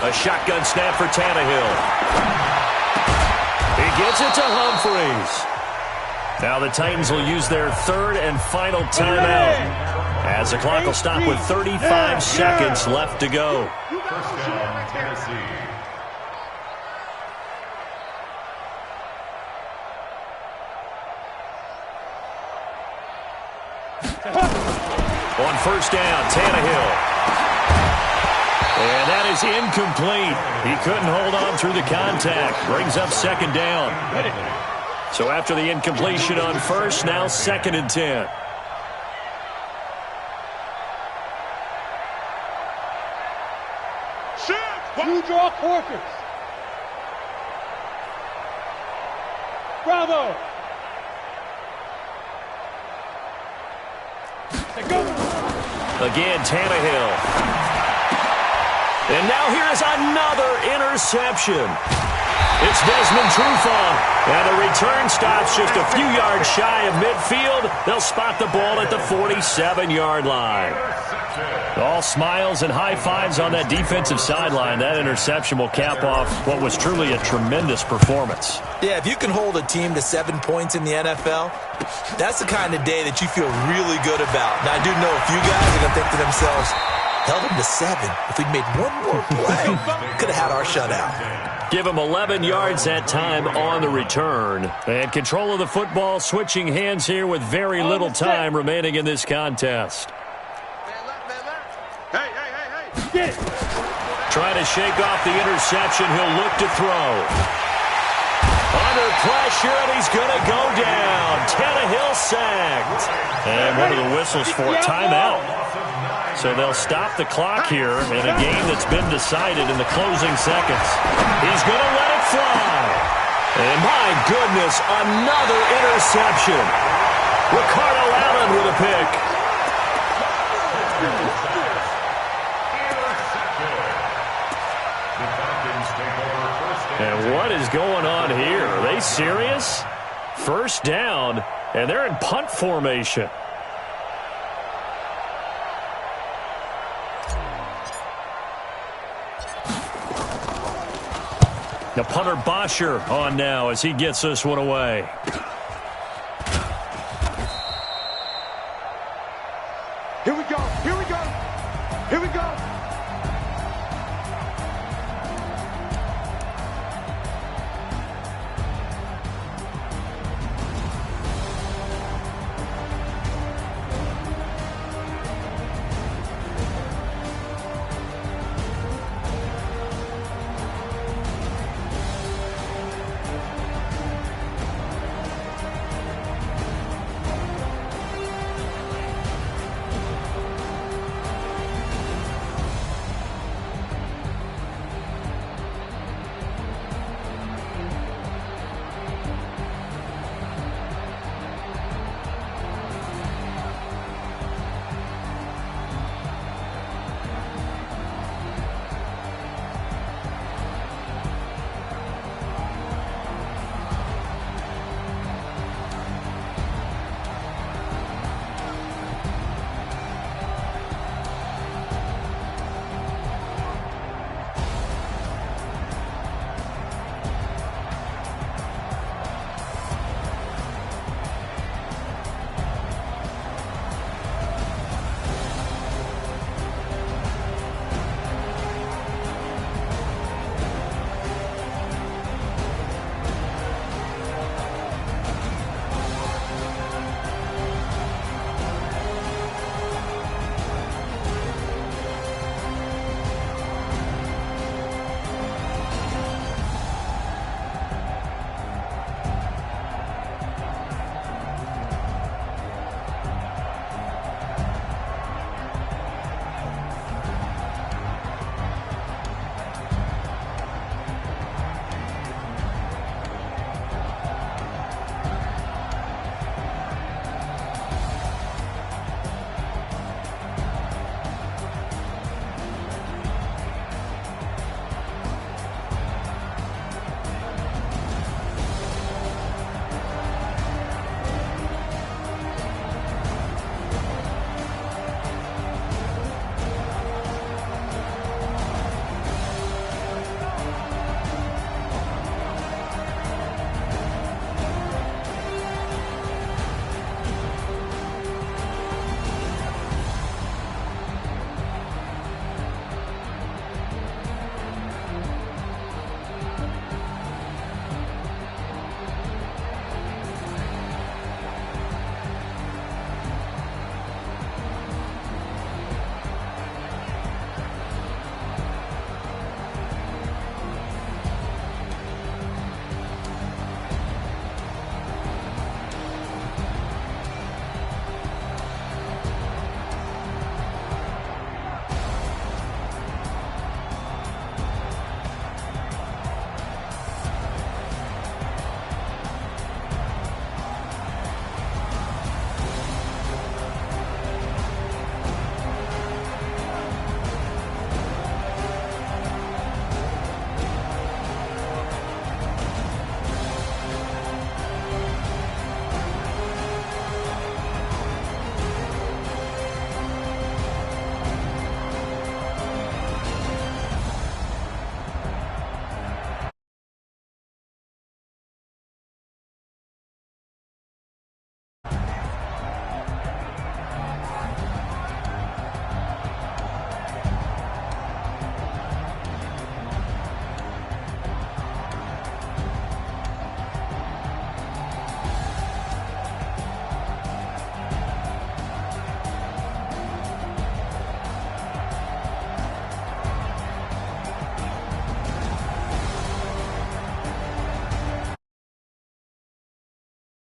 A shotgun snap for Tannehill. He gets it to Humphreys. Now the Titans will use their 3rd and final timeout as the clock will stop with 35 seconds left to go. 1st down, Tennessee. On 1st down, Tannehill. And that is incomplete. He couldn't hold on through the contact. Brings up 2nd down. So after the incompletion on 1st, now 2nd and 10. You draw quarters. Bravo. Go. Again, Tannehill. And now here is another interception. It's Desmond Trufant. And the return stops just a few yards shy of midfield. They'll spot the ball at the 47-yard line. All smiles and high fives on that defensive sideline. That interception will cap off what was truly a tremendous performance. Yeah, if you can hold a team to 7 points in the NFL, that's the kind of day that you feel really good about. Now, I do know a few guys are going to think to themselves, held them to 7. If we'd made one more play, could have had our shutout. Give him 11 yards that time on the return. And control of the football switching hands here with very little time remaining in this contest. Hey. Get it. Trying to shake off the interception. He'll look to throw. Under pressure, and he's going to go down. Tannehill sacked. And one of the whistles for a timeout. So they'll stop the clock here in a game that's been decided in the closing seconds. He's going to let it fly. And my goodness, another interception. Ricardo Allen with a pick. And what is going on here? Are they serious? 1st down, and they're in punt formation. The punter Bosher on now as he gets this one away. Here we go.